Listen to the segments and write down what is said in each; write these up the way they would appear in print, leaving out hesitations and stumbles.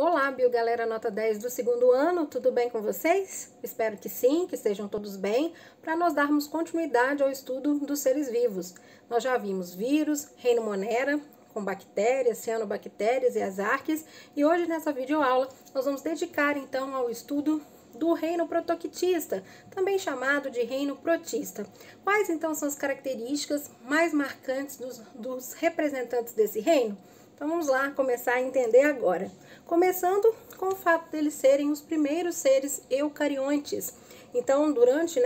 Olá, Biogalera nota 10 do segundo ano, tudo bem com vocês? Espero que sim, que estejam todos bem, para nós darmos continuidade ao estudo dos seres vivos. Nós já vimos vírus, reino Monera, com bactérias, cianobactérias e as arques, e hoje nessa videoaula nós vamos dedicar então ao estudo do reino protoctista, também chamado de reino protista. Quais então são as características mais marcantes dos representantes desse reino? Então vamos lá começar a entender agora. Começando com o fato deles serem os primeiros seres eucariontes. Então, durante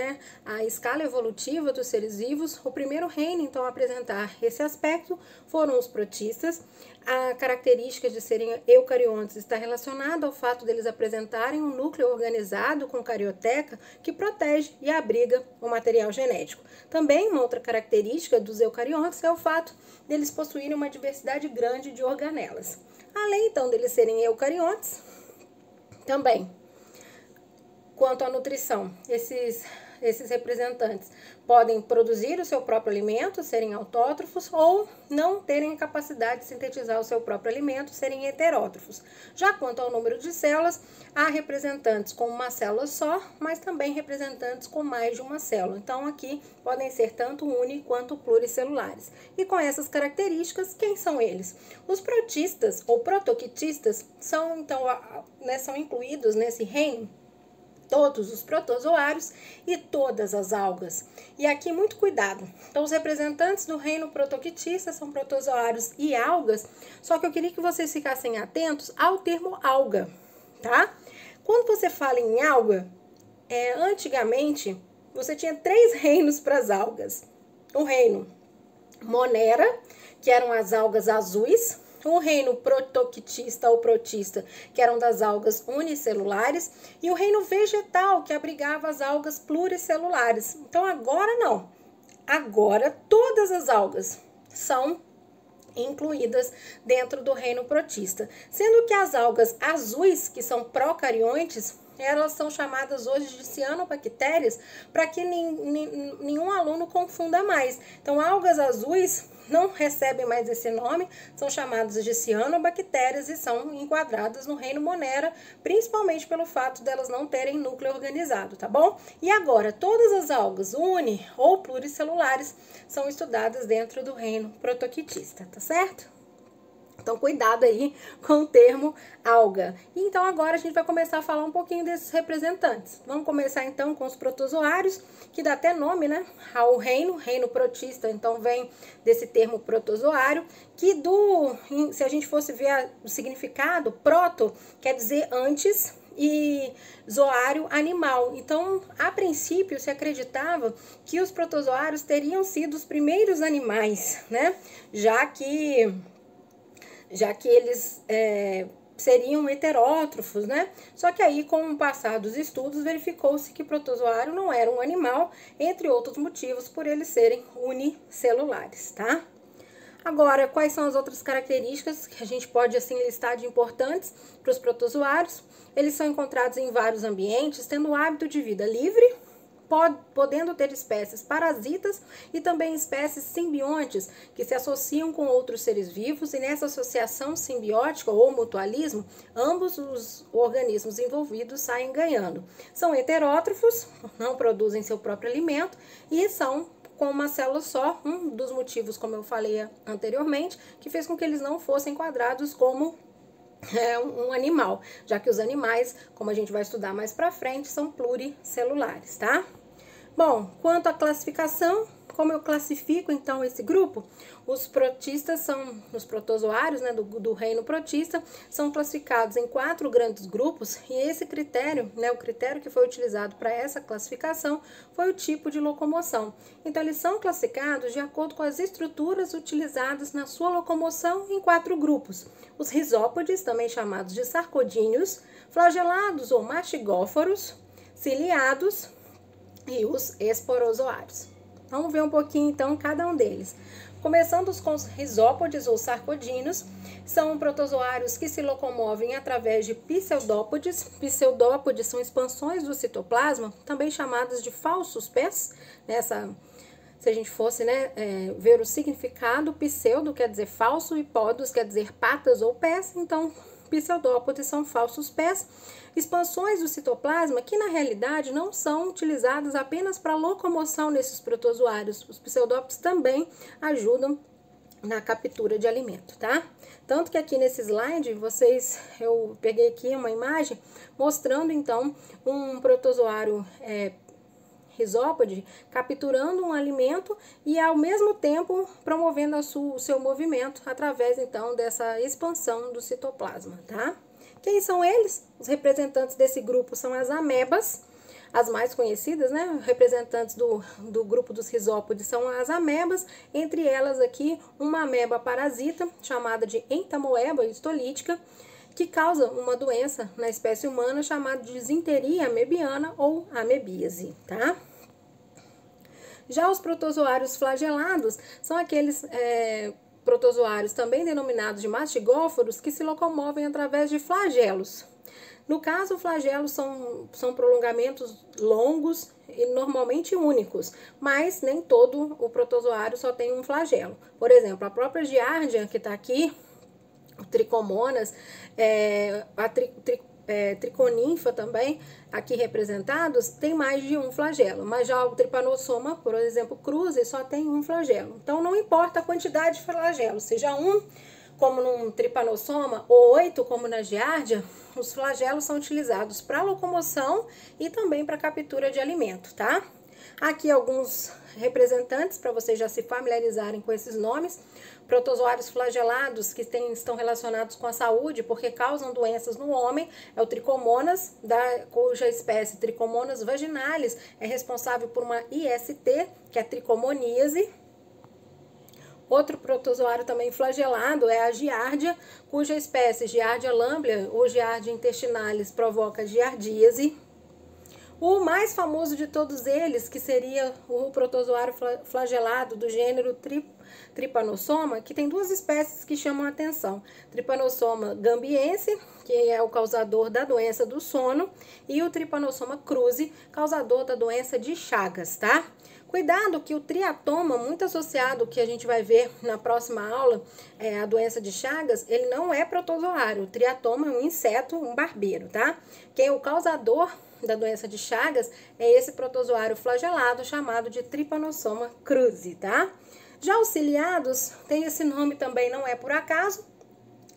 a escala evolutiva dos seres vivos, o primeiro reino então a apresentar esse aspecto foram os protistas. A característica de serem eucariontes está relacionada ao fato deles apresentarem um núcleo organizado com carioteca que protege e abriga o material genético. Também uma outra característica dos eucariontes é o fato deles possuírem uma diversidade grande de organelas. Além então deles serem eucariontes, também quanto à nutrição, esses representantes podem produzir o seu próprio alimento, serem autótrofos, ou não terem a capacidade de sintetizar o seu próprio alimento, serem heterótrofos. Já quanto ao número de células, há representantes com uma célula só, mas também representantes com mais de uma célula. Então, aqui podem ser tanto uni quanto pluricelulares. E com essas características, quem são eles? Os protistas ou protoctistas são, então, são incluídos nesse reino todos os protozoários e todas as algas. E aqui muito cuidado. Então, os representantes do reino protoctista são protozoários e algas, só que eu queria que vocês ficassem atentos ao termo alga, tá? Quando você fala em alga, antigamente você tinha 3 reinos para as algas. O reino Monera, que eram as algas azuis, o reino protoctista ou protista, que eram das algas unicelulares, e o reino vegetal, que abrigava as algas pluricelulares. Então, agora não. Agora, todas as algas são incluídas dentro do reino protista. Sendo que as algas azuis, que são procariontes, elas são chamadas hoje de cianobactérias, para que nenhum aluno confunda mais. Então, algas azuis não recebem mais esse nome, são chamadas de cianobactérias e são enquadradas no reino Monera, principalmente pelo fato delas não terem núcleo organizado, tá bom? E agora, todas as algas uni ou pluricelulares são estudadas dentro do reino protoctista, tá certo? Então, cuidado aí com o termo alga. E então, agora a gente vai começar a falar um pouquinho desses representantes. Vamos começar então com os protozoários, que dá até nome, ao reino protista. Então, vem desse termo protozoário, que se a gente fosse ver o significado, proto quer dizer antes e zoário animal. Então, a princípio, se acreditava que os protozoários teriam sido os primeiros animais, já que eles seriam heterótrofos, Só que aí, com o passar dos estudos, verificou-se que protozoário não era um animal, entre outros motivos, por eles serem unicelulares, tá? Agora, quais são as outras características que a gente pode, assim, listar de importantes para os protozoários? Eles são encontrados em vários ambientes, tendo o hábito de vida livre, podendo ter espécies parasitas e também espécies simbiontes, que se associam com outros seres vivos, e nessa associação simbiótica ou mutualismo, ambos os organismos envolvidos saem ganhando. São heterótrofos, não produzem seu próprio alimento e são com uma célula só, um dos motivos, como eu falei anteriormente, que fez com que eles não fossem enquadrados como um animal, já que os animais, como a gente vai estudar mais pra frente, são pluricelulares, tá? Bom, quanto à classificação, como eu classifico então esse grupo? Os protistas os protozoários, do reino protista, são classificados em 4 grandes grupos, e esse critério, o critério que foi utilizado para essa classificação foi o tipo de locomoção. Então, eles são classificados de acordo com as estruturas utilizadas na sua locomoção em 4 grupos. Os risópodes, também chamados de sarcodíneos, flagelados ou mastigóforos, ciliados e os esporozoários. Vamos ver um pouquinho então cada um deles. Começando com os risópodes ou sarcodíneos, são protozoários que se locomovem através de pseudópodes. Pseudópodes são expansões do citoplasma, também chamadas de falsos pés. Se a gente fosse ver o significado, pseudo quer dizer falso e podos quer dizer patas ou pés, então pseudópodes são falsos pés, expansões do citoplasma que na realidade não são utilizadas apenas para locomoção nesses protozoários. Os pseudópodes também ajudam na captura de alimento, tá? Tanto que aqui nesse slide, eu peguei aqui uma imagem mostrando então um protozoário risópode capturando um alimento e ao mesmo tempo promovendo o seu movimento através então dessa expansão do citoplasma, tá? Quem são eles? Os representantes desse grupo são as amebas, as mais conhecidas, né? Representantes do grupo dos risópodes são as amebas, entre elas aqui uma ameba parasita chamada de entamoeba histolítica, que causa uma doença na espécie humana chamada de disenteria amebiana ou amebíase, tá? Já os protozoários flagelados são aqueles protozoários também denominados de mastigóforos que se locomovem através de flagelos. No caso, flagelos são prolongamentos longos e normalmente únicos, mas nem todo o protozoário só tem um flagelo. Por exemplo, a própria giardia que está aqui, o tricomonas, triconinfa também, aqui representados, tem mais de um flagelo, mas já o trypanosoma, por exemplo, cruzi, só tem um flagelo. Então, não importa a quantidade de flagelos, seja um, como no trypanosoma, ou 8, como na giardia, os flagelos são utilizados para locomoção e também para captura de alimento, tá? Aqui alguns representantes para vocês já se familiarizarem com esses nomes. Protozoários flagelados que estão relacionados com a saúde porque causam doenças no homem é o tricomonas, cuja espécie tricomonas vaginalis é responsável por uma IST, que é a tricomoníase. Outro protozoário também flagelado é a giardia, cuja espécie Giardia lamblia ou Giardia intestinalis provoca giardíase. O mais famoso de todos eles, que seria o protozoário flagelado do gênero Trypanosoma, que tem duas espécies que chamam a atenção. Trypanosoma gambiense, que é o causador da doença do sono, e o Trypanosoma cruzi, causador da doença de Chagas, tá? Cuidado que o triatoma, muito associado, que a gente vai ver na próxima aula, a doença de Chagas, ele não é protozoário. O triatoma é um inseto, um barbeiro, tá? Quem é o causador da doença de Chagas é esse protozoário flagelado chamado de Trypanosoma cruzi, tá? Já os ciliados, tem esse nome também, não é por acaso,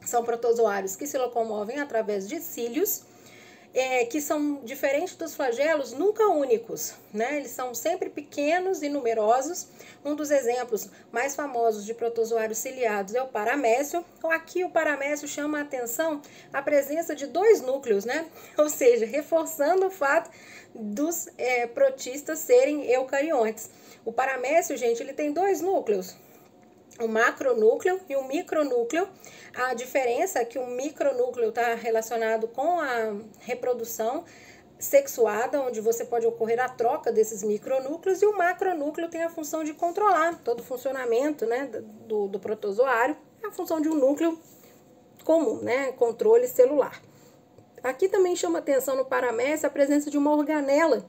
são protozoários que se locomovem através de cílios, que são diferentes dos flagelos, nunca únicos, né? Eles são sempre pequenos e numerosos. Um dos exemplos mais famosos de protozoários ciliados é o paramécio. Aqui o paramécio chama a atenção a presença de 2 núcleos, né? Ou seja, reforçando o fato dos protistas serem eucariontes. O paramécio, gente, ele tem 2 núcleos. O macronúcleo e o micronúcleo. A diferença é que o micronúcleo está relacionado com a reprodução sexuada, onde você pode ocorrer a troca desses micronúcleos, e o macronúcleo tem a função de controlar todo o funcionamento, né, do protozoário, é a função de um núcleo comum, né, controle celular. Aqui também chama atenção no paramécio a presença de uma organela,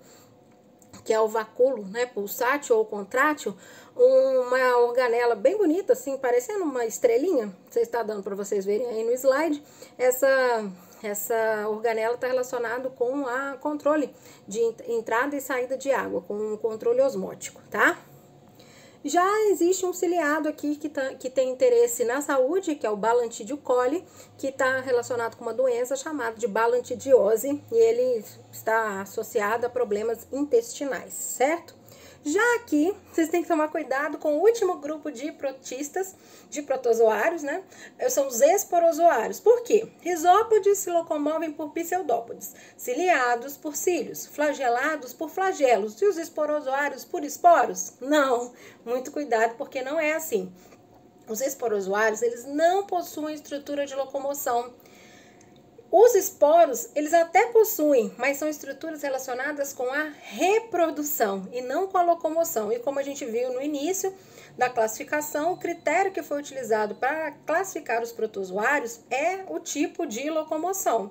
que é o vacúolo, né, pulsátil ou contrátil, uma organela bem bonita, assim, parecendo uma estrelinha. Você está dando para vocês verem aí no slide. Essa organela está relacionada com a controle de entrada e saída de água, com o controle osmótico, tá? Já existe um ciliado aqui que tem interesse na saúde, que é o Balantidio coli, que está relacionado com uma doença chamada de balantidiose, e ele está associado a problemas intestinais, certo? Já aqui, vocês têm que tomar cuidado com o último grupo de protistas, de protozoários, né? São os esporozoários. Por quê? Risópodes se locomovem por pseudópodes, ciliados por cílios, flagelados por flagelos. E os esporozoários por esporos? Não, muito cuidado porque não é assim. Os esporozoários, eles não possuem estrutura de locomoção. Os esporos, eles até possuem, mas são estruturas relacionadas com a reprodução e não com a locomoção. E como a gente viu no início da classificação, o critério que foi utilizado para classificar os protozoários é o tipo de locomoção.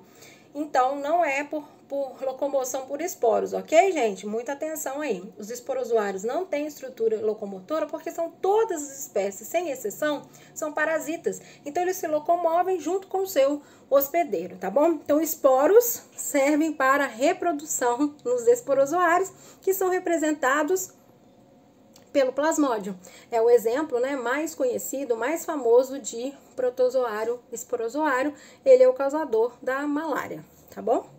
Então, não é por locomoção por esporos, ok, gente? Muita atenção aí. Os esporozoários não têm estrutura locomotora porque são todas as espécies, sem exceção, são parasitas. Então, eles se locomovem junto com o seu hospedeiro, tá bom? Então, esporos servem para reprodução nos esporozoários, que são representados pelo plasmódio. É o exemplo, né, mais conhecido, mais famoso de protozoário, esporozoário. Ele é o causador da malária, tá bom?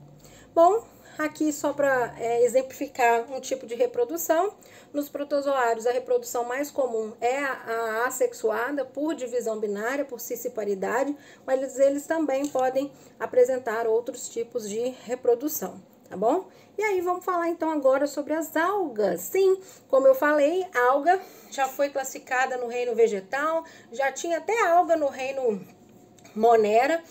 Bom, aqui só para exemplificar um tipo de reprodução. Nos protozoários, a reprodução mais comum é a assexuada por divisão binária, por cisciparidade, mas eles também podem apresentar outros tipos de reprodução, tá bom? E aí vamos falar então agora sobre as algas. Sim, como eu falei, a alga já foi classificada no reino vegetal, já tinha até alga no reino Monera.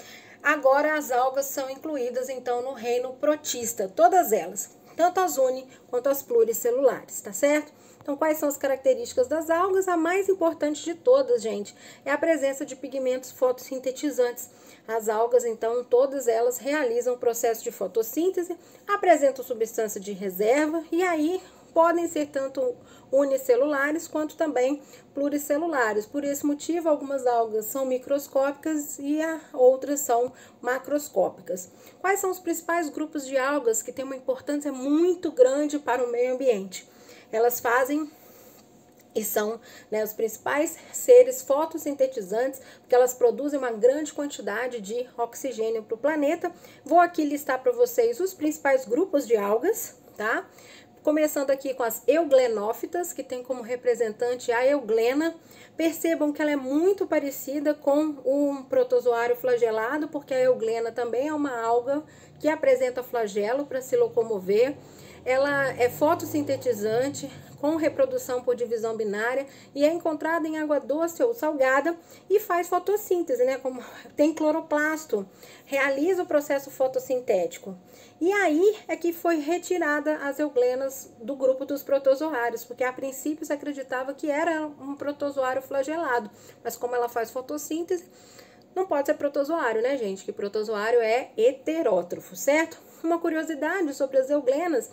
Agora as algas são incluídas então no reino protista, todas elas, tanto as uni quanto as pluricelulares, tá certo? Então, quais são as características das algas? A mais importante de todas, gente, é a presença de pigmentos fotossintetizantes. As algas, então, todas elas realizam o processo de fotossíntese, apresentam substância de reserva e aí podem ser tanto unicelulares quanto também pluricelulares. Por esse motivo, algumas algas são microscópicas e outras são macroscópicas. Quais são os principais grupos de algas que têm uma importância muito grande para o meio ambiente? Elas fazem e são, né, os principais seres fotossintetizantes, porque elas produzem uma grande quantidade de oxigênio para o planeta. Vou aqui listar para vocês os principais grupos de algas, tá? Começando aqui com as euglenófitas, que tem como representante a euglena. Percebam que ela é muito parecida com um protozoário flagelado, porque a euglena também é uma alga que apresenta flagelo para se locomover. Ela é fotossintetizante, com reprodução por divisão binária e é encontrada em água doce ou salgada e faz fotossíntese, né? Como tem cloroplasto, realiza o processo fotossintético. E aí é que foi retirada as euglenas do grupo dos protozoários, porque a princípio se acreditava que era um protozoário flagelado, mas como ela faz fotossíntese, não pode ser protozoário, né, gente? Que protozoário é heterótrofo, certo? Uma curiosidade sobre as euglenas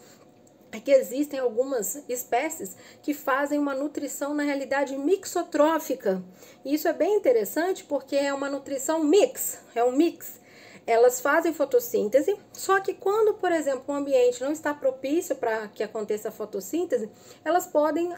é que existem algumas espécies que fazem uma nutrição, na realidade, mixotrófica. E isso é bem interessante porque é uma nutrição mix, é um mix. Elas fazem fotossíntese, só que quando, por exemplo, o ambiente não está propício para que aconteça a fotossíntese, elas podem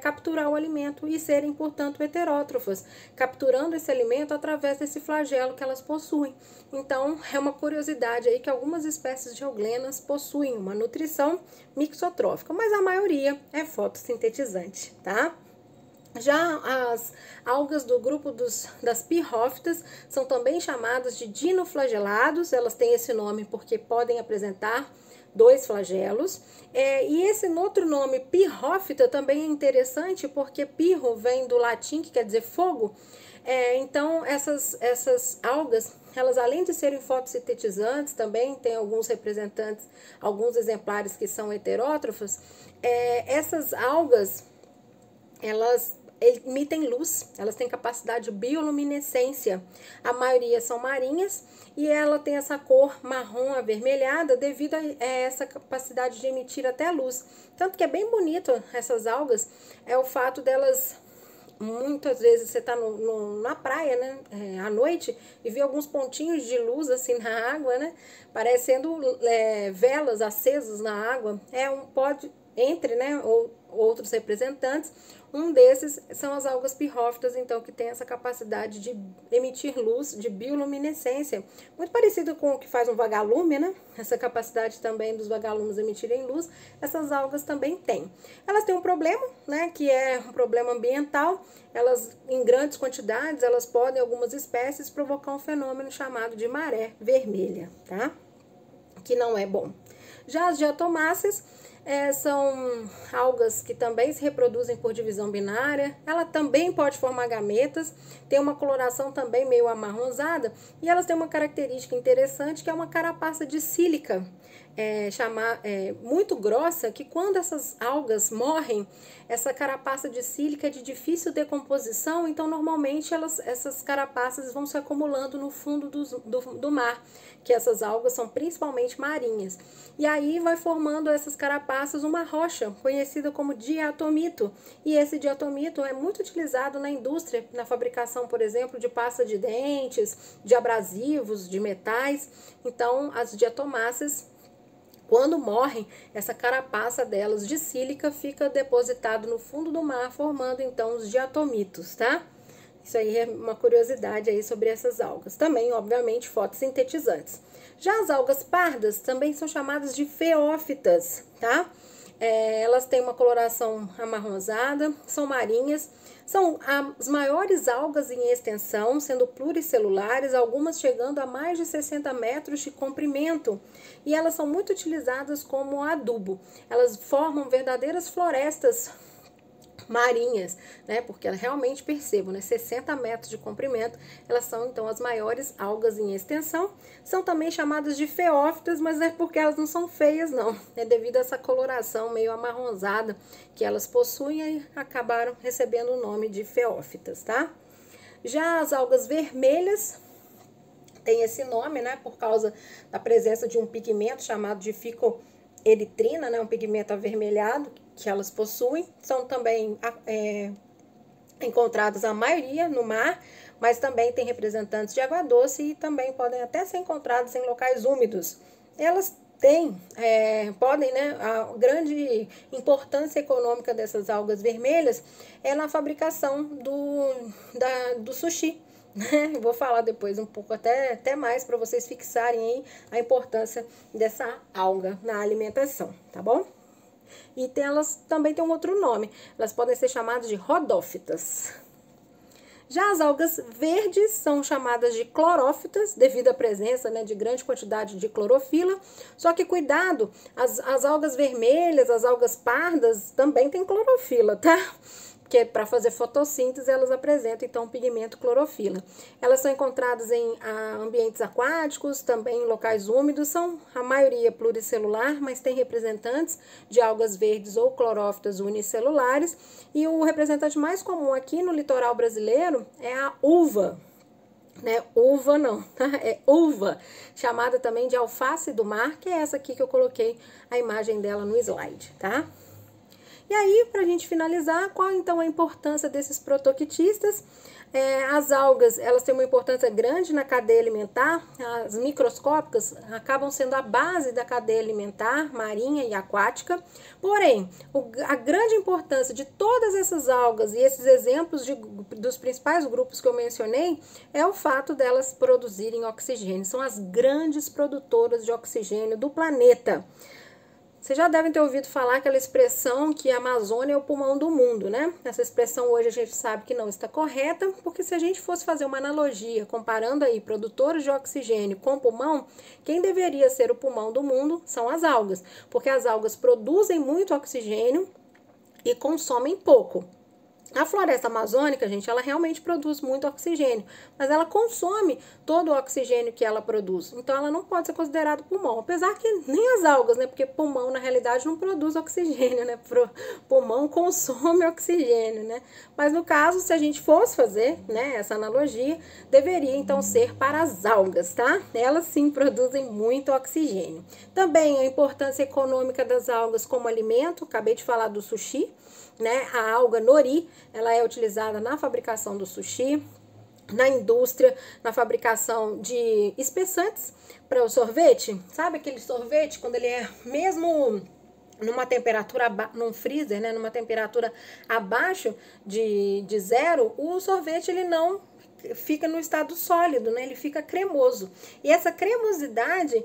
capturar o alimento e serem, portanto, heterótrofas, capturando esse alimento através desse flagelo que elas possuem. Então, é uma curiosidade aí que algumas espécies de euglenas possuem uma nutrição mixotrófica, mas a maioria é fotossintetizante, tá? Já as algas do grupo das pirrófitas são também chamadas de dinoflagelados, elas têm esse nome porque podem apresentar dois flagelos. E esse outro nome, pirrófita, também é interessante porque pirro vem do latim, que quer dizer fogo. Então, essas algas, elas além de serem fotossintetizantes, também tem alguns representantes, alguns exemplares que são heterótrofos. Essas algas, elas emitem luz, elas têm capacidade de bioluminescência. A maioria são marinhas e ela tem essa cor marrom avermelhada devido a essa capacidade de emitir até luz. Tanto que é bem bonito essas algas, é o fato delas, muitas vezes você tá na praia, né, à noite, e vê alguns pontinhos de luz assim na água, né, parecendo velas acesas na água. Entre, né, outros representantes, um desses são as algas pirrófitas, então, que tem essa capacidade de emitir luz, de bioluminescência, muito parecido com o que faz um vagalume, né? Essa capacidade também dos vagalumes emitirem luz, essas algas também têm. Elas têm um problema, né, que é um problema ambiental. Elas, em grandes quantidades, elas podem, algumas espécies, provocar um fenômeno chamado de maré vermelha, tá? Que não é bom. Já as diatomáceas, São algas que também se reproduzem por divisão binária. Ela também pode formar gametas, tem uma coloração também meio amarronzada e elas têm uma característica interessante que é uma carapaça de sílica muito grossa, que quando essas algas morrem, essa carapaça de sílica é de difícil decomposição, então normalmente essas carapaças vão se acumulando no fundo do mar, que essas algas são principalmente marinhas. E aí vai formando essas carapaças uma rocha, conhecida como diatomito. E esse diatomito é muito utilizado na indústria, na fabricação, por exemplo, de pasta de dentes, de abrasivos, de metais. Então, as diatomáceas, quando morrem, essa carapaça delas de sílica fica depositado no fundo do mar, formando então os diatomitos, tá? Isso aí é uma curiosidade aí sobre essas algas. Também, obviamente, fotossintetizantes. Já as algas pardas também são chamadas de feófitas, tá? Elas têm uma coloração amarronzada, são marinhas, são as maiores algas em extensão, sendo pluricelulares, algumas chegando a mais de 60 metros de comprimento. E elas são muito utilizadas como adubo. Elas formam verdadeiras florestas marinhas, né? Porque elas realmente percebam, né? 60 metros de comprimento, elas são então as maiores algas em extensão. São também chamadas de feófitas, mas é porque elas não são feias, não. É devido a essa coloração meio amarronzada que elas possuem e acabaram recebendo o nome de feófitas, tá? Já as algas vermelhas tem esse nome, né? Por causa da presença de um pigmento chamado de ficoeritrina, né? Um pigmento avermelhado que elas possuem. São também encontradas a maioria no mar, mas também tem representantes de água doce e também podem até ser encontradas em locais úmidos. Elas podem, né, a grande importância econômica dessas algas vermelhas é na fabricação do sushi. Vou falar depois um pouco, até mais, para vocês fixarem aí a importância dessa alga na alimentação, tá bom? E elas também têm um outro nome, elas podem ser chamadas de rodófitas. Já as algas verdes são chamadas de clorófitas, devido à presença, né, de grande quantidade de clorofila. Só que cuidado, as algas vermelhas, as algas pardas também têm clorofila, tá? Porque para fazer fotossíntese elas apresentam então o pigmento clorofila. Elas são encontradas em ambientes aquáticos, também em locais úmidos, são a maioria pluricelular, mas tem representantes de algas verdes ou clorófitas unicelulares. E o representante mais comum aqui no litoral brasileiro é a uva. Uva não, tá? É uva, chamada também de alface do mar, que é essa aqui que eu coloquei a imagem dela no slide, tá? E aí, para a gente finalizar, qual então a importância desses protoquitistas? As algas, elas têm uma importância grande na cadeia alimentar, as microscópicas acabam sendo a base da cadeia alimentar, marinha e aquática. Porém, a grande importância de todas essas algas e esses exemplos dos principais grupos que eu mencionei é o fato delas produzirem oxigênio. São as grandes produtoras de oxigênio do planeta. Vocês já devem ter ouvido falar aquela expressão que a Amazônia é o pulmão do mundo, né? Essa expressão hoje a gente sabe que não está correta, porque se a gente fosse fazer uma analogia, comparando aí produtores de oxigênio com pulmão, quem deveria ser o pulmão do mundo são as algas, porque as algas produzem muito oxigênio e consomem pouco. A floresta amazônica, gente, ela realmente produz muito oxigênio, mas ela consome todo o oxigênio que ela produz. Então, ela não pode ser considerada pulmão, apesar que nem as algas, né? Porque pulmão, na realidade, não produz oxigênio, né? Pulmão consome oxigênio, né? Mas, no caso, se a gente fosse fazer, né, essa analogia, deveria, então, ser para as algas, tá? Elas, sim, produzem muito oxigênio. Também a importância econômica das algas como alimento, acabei de falar do sushi, né? A alga nori, ela é utilizada na fabricação do sushi, na indústria, na fabricação de espessantes para o sorvete. Sabe aquele sorvete quando ele é mesmo numa temperatura, num freezer, né? Numa temperatura abaixo de zero, o sorvete ele não fica no estado sólido, né? Ele fica cremoso. E essa cremosidade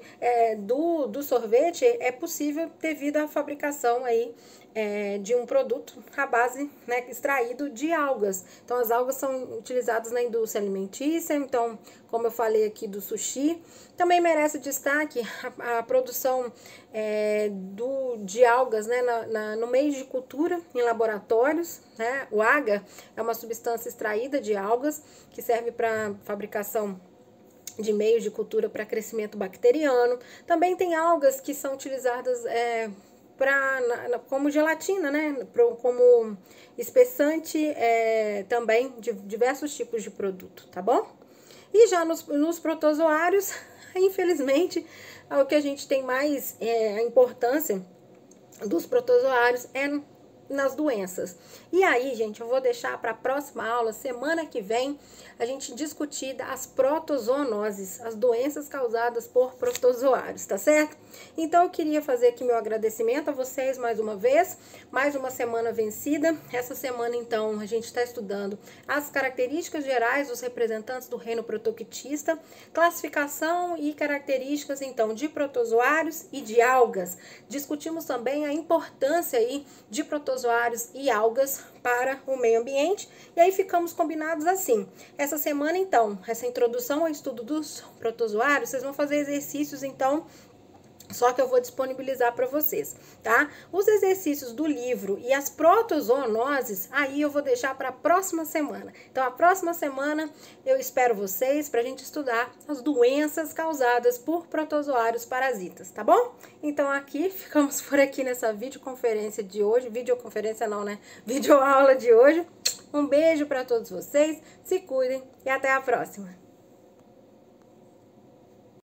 do sorvete é possível devido à fabricação aí de um produto à base, né, extraído de algas. Então, as algas são utilizadas na indústria alimentícia, então, como eu falei aqui do sushi. Também merece destaque a produção de algas, né, no meio de cultura em laboratórios, né? O agar é uma substância extraída de algas que serve para fabricação de meios de cultura para crescimento bacteriano. Também tem algas que são utilizadas como gelatina, né? Como espessante também de diversos tipos de produto, tá bom? E já nos protozoários, infelizmente, o que a gente tem mais a importância dos protozoários é nas doenças. E aí, gente, eu vou deixar para a próxima aula, semana que vem, a gente discutir as protozoonoses, as doenças causadas por protozoários, tá certo? Então, eu queria fazer aqui meu agradecimento a vocês mais uma vez, mais uma semana vencida. Essa semana, então, a gente está estudando as características gerais dos representantes do reino protoctista, classificação e características, então, de protozoários e de algas. Discutimos também a importância aí de protozoários e algas para o meio ambiente, e aí ficamos combinados assim. Essa semana, então, essa introdução ao estudo dos protozoários, vocês vão fazer exercícios, então, só que eu vou disponibilizar para vocês, tá? Os exercícios do livro e as protozoonoses, aí eu vou deixar para a próxima semana. Então, a próxima semana eu espero vocês para a gente estudar as doenças causadas por protozoários parasitas, tá bom? Então, aqui, ficamos por aqui nessa videoconferência de hoje. Videoconferência não, né? Videoaula de hoje. Um beijo para todos vocês, se cuidem e até a próxima!